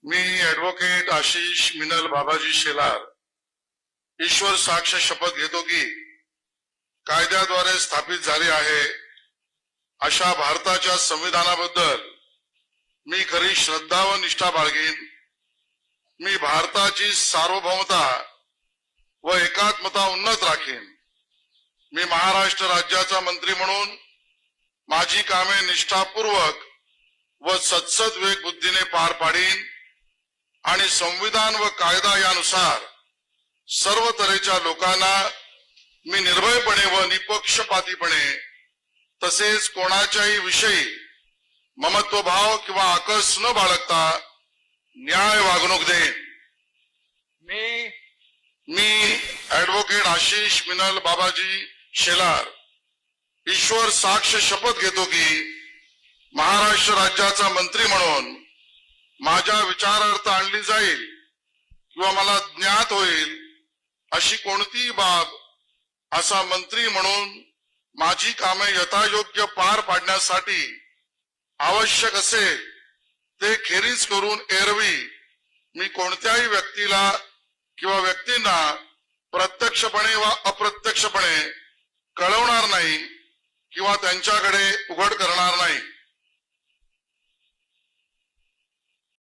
मी advocate Ashish Minal बाबाजी शेलार ईश्वर साक्ष शपथ घेतो की कायद्याद्वारे स्थापित झाले आहे अशा भारताच्या संविधानाबद्दल मी खरी श्रद्धा व निष्ठा बाळगीन। मी भारताची सार्वभौमता व एकात्मता उन्नत राखीन। मी महाराष्ट्र राज्याचा मंत्री म्हणून माझी कामे निष्ठापूर्वक व सत्सद विवेक बुद्धीने पार पाडीन आणि संविधान व कायदा यानुसार सर्व तऱ्हेच्या लोकांना मी निर्भयपणे व निपक्षपातीपणे तसेच कोणाच्याही विषयी ममत्वभाव किंवा आकस न बाळगता न्याय वागणूक देईन। मी ॲडव्होकेट आशिष मिनल बाबाजी शेलार ईश्वर साक्ष शपथ घेतो की महाराष्ट्र राज्याचा मंत्री म्हणून माझ्या विचारार्थ आणली जाईल किंवा मला ज्ञात होईल अशी कोणतीही बाब असा मंत्री म्हणून माझी कामे यथायोग्य पार पाडण्यासाठी आवश्यक असेल ते खेरीज करून एरवी मी कोणत्याही व्यक्तीला किंवा व्यक्तींना प्रत्यक्षपणे वा अप्रत्यक्षपणे कळवणार नाही किंवा त्यांच्याकडे उघड करणार नाही।